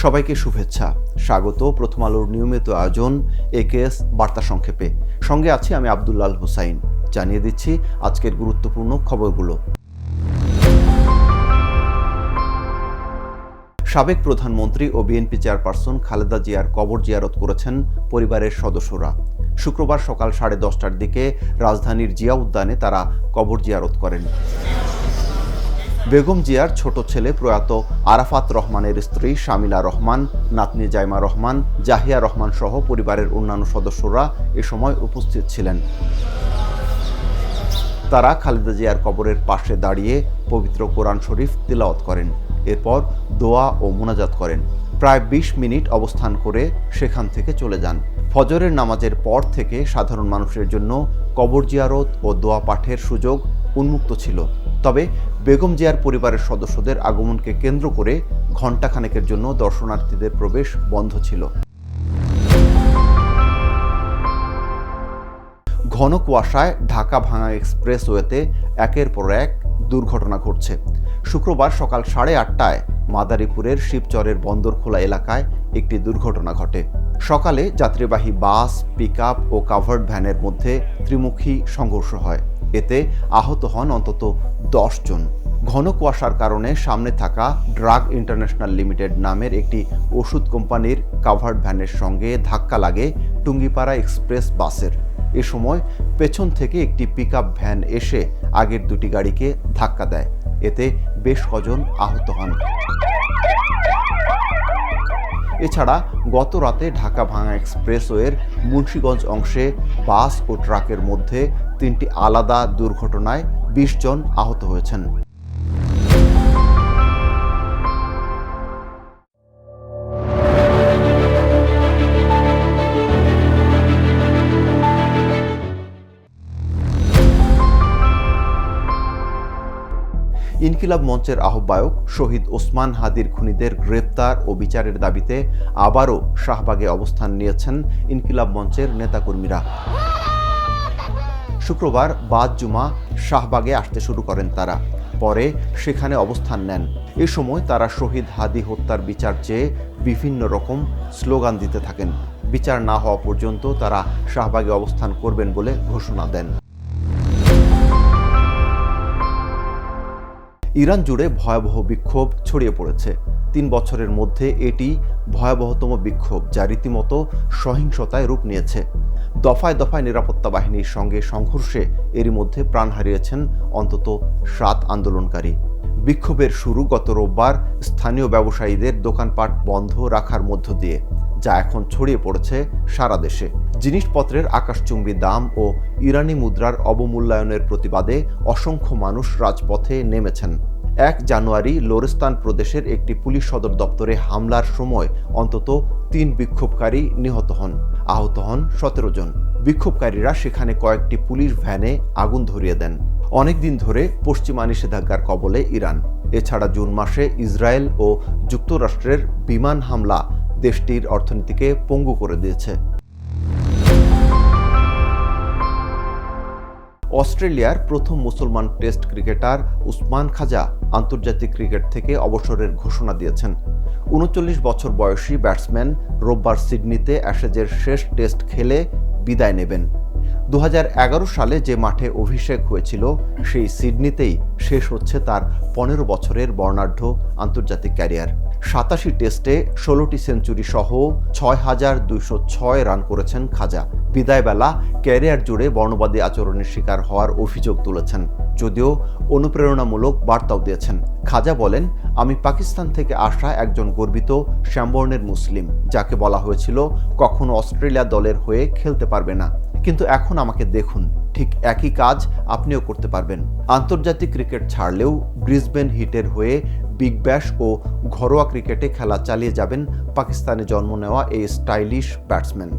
সবাইকে শুভেচ্ছা, স্বাগত প্রথম আলোর নিয়মিত আয়োজন একেএস বার্তা সংক্ষেপে। সঙ্গে আছি আমি আব্দুল্লাল হোসাইন। জানিয়ে দিচ্ছি আজকের গুরুত্বপূর্ণ খবরগুলো। সাবেক প্রধানমন্ত্রী ও বিএনপি চেয়ারপারসন খালেদা জিয়ার কবর জিয়ারত করেছেন পরিবারের সদস্যরা। শুক্রবার সকাল 10:30টার দিকে রাজধানীর জিয়া উদ্যানে তারা কবর জিয়ারত করেন। বেগম জিয়ার ছোট ছেলে প্রয়াত আরাফাত রহমানের স্ত্রী শামিলা রহমান, নাতনি জাইমা রহমান, জাহিয়া রহমান সহ পরিবারের অন্যান্য সদস্যরা এ সময় উপস্থিত ছিলেন। তারা খালেদা জিয়ার কবরের পাশে দাঁড়িয়ে পবিত্র কোরআন শরীফ তিলাওয়াত করেন। এরপর দোয়া ও মোনাজাত করেন। প্রায় 20 মিনিট অবস্থান করে সেখান থেকে চলে যান। ফজরের নামাজের পর থেকে সাধারণ মানুষের জন্য কবর জিয়ারত ও দোয়া পাঠের সুযোগ উন্মুক্ত ছিল। তবে বেগম জিয়ার পরিবারের সদস্যদের আগমনকে কেন্দ্র করে ঘণ্টাখানেকের জন্য দর্শনার্থীদের প্রবেশ বন্ধ ছিল। ঘন কুয়াশায় ঢাকা ভাঙা এক্সপ্রেসওয়েতে একের পর এক দুর্ঘটনা ঘটছে। শুক্রবার সকাল 8:30টায় মাদারীপুরের শিবচরের বন্দরখোলা এলাকায় একটি দুর্ঘটনা ঘটে। সকালে যাত্রীবাহী বাস, পিকআপ ও কাভার্ড ভ্যানের মধ্যে ত্রিমুখী সংঘর্ষ হয়। এতে আহত হন অন্তত 10 জন। ঘন কুয়াশার কারণে সামনে থাকা ড্রাগ ইন্টারন্যাশনাল লিমিটেড নামের একটি ওষুধ কোম্পানির কাভার্ড ভ্যানের সঙ্গে ধাক্কা লাগে টুঙ্গিপাড়া এক্সপ্রেস বাসের। এ সময় পেছন থেকে একটি পিকআপ ভ্যান এসে আগের দুটি গাড়িকে ধাক্কা দেয়। এতে বেশ কজন আহত হন। এছাড়া গত রাতে ঢাকা ভাঙা এক্সপ্রেসওয়ের মুন্সিগঞ্জ অংশে বাস ও ট্রাকের মধ্যে 3টি আলাদা দুর্ঘটনায় 20 জন আহত হয়েছেন। ইনকিলাব মঞ্চের আহ্বায়ক শহীদ ওসমান হাদির খুনিদের গ্রেপ্তার ও বিচারের দাবিতে আবারও শাহবাগে অবস্থান নিয়েছেন ইনকিলাব মঞ্চের নেতাকর্মীরা। শুক্রবার বাদ জুমা শাহবাগে আসতে শুরু করেন তারা। পরে সেখানে অবস্থান নেন। এ সময় তারা শহীদ হাদি হত্যার বিচার চেয়ে বিভিন্ন রকম স্লোগান দিতে থাকেন। বিচার না হওয়া পর্যন্ত তারা শাহবাগে অবস্থান করবেন বলে ঘোষণা দেন। ইরান জুড়ে ভয়াবহ বিক্ষোভ ছড়িয়ে পড়েছে। 3 বছরের মধ্যে এটি ভয়াবহতম বিক্ষোভ, যা রীতিমতো সহিংসতায় রূপ নিয়েছে। দফায় দফায় নিরাপত্তা বাহিনীর সঙ্গে সংঘর্ষে এরই মধ্যে প্রাণ হারিয়েছেন অন্তত 7 আন্দোলনকারী। বিক্ষোভের শুরু গত রোববার স্থানীয় ব্যবসায়ীদের দোকানপাট বন্ধ রাখার মধ্য দিয়ে, যা এখন ছড়িয়ে পড়েছে সারা দেশে। জিনিসপত্রের আকাশচুম্বী দাম ও ইরানি মুদ্রার অবমূল্যায়নের প্রতিবাদে অসংখ্য মানুষ রাজপথে নেমেছেন। 1 জানুয়ারি লোরেস্তান প্রদেশের একটি পুলিশ সদর দপ্তরে হামলার সময় অন্তত 3 বিক্ষোভকারী নিহত হন। আহত হন 17 জন। বিক্ষোভকারীরা সেখানে কয়েকটি পুলিশ ভ্যানে আগুন ধরিয়ে দেন। অনেকদিন ধরে পশ্চিমা নিষেধাজ্ঞার কবলে ইরান। এছাড়া জুন মাসে ইসরায়েল ও যুক্তরাষ্ট্রের বিমান হামলা দেশটির অর্থনীতিকে পঙ্গু করে দিয়েছে। অস্ট্রেলিয়ার প্রথম মুসলমান টেস্ট ক্রিকেটার উসমান খাজা আন্তর্জাতিক ক্রিকেট থেকে অবসরের ঘোষণা দিয়েছেন। 39 বছর বয়সী ব্যাটসম্যান রোববার সিডনিতে অ্যাশেজের শেষ টেস্ট খেলে বিদায় নেবেন। 2011 সালে যে মাঠে অভিষেক হয়েছিল সেই সিডনিতেই শেষ হচ্ছে তার 15 বছরের বর্ণাঢ্য আন্তর্জাতিক ক্যারিয়ার। 87 টেস্টে 16টি সেঞ্চুরি সহ 6,206 রান করেছেন খাজা। বিদায়বেলা ক্যারিয়ার জুড়ে বর্ণবাদী আচরণের শিকার হওয়ার অভিযোগ তুলেছেন, যদিও অনুপ্রেরণামূলক বার্তাও দিয়েছেন। খাজা বলেন, আমি পাকিস্তান থেকে আসা একজন গর্বিত শ্যামবর্ণের মুসলিম, যাকে বলা হয়েছিল কখনো অস্ট্রেলিয়া দলের হয়ে খেলতে পারবে না, কিন্তু এখন আমাকে দেখুন, ঠিক একই কাজ আপনিও করতে পারবেন। আন্তর্জাতিক ক্রিকেট ছাড়লেও ব্রিসবেন হিটের হয়ে বিগ ব্যাশ ও ঘরোয়া ক্রিকেটে খেলা চালিয়ে যাবেন পাকিস্তানে জন্ম নেওয়া এই স্টাইলিশ ব্যাটসম্যান।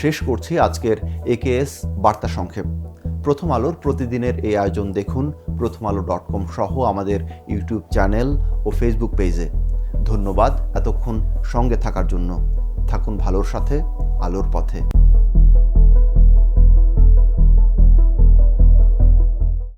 শেষ করছি আজকের একেএস বার্তা সংক্ষেপ। প্রথম আলোর প্রতিদিনের এই আয়োজন দেখুন prothomalo.com সহ আমাদের ইউটিউব চ্যানেল ও ফেসবুক পেজে। ধন্যবাদ এতক্ষণ সঙ্গে থাকার জন্য। থাকুন ভালোর সাথে, আলোর পথে।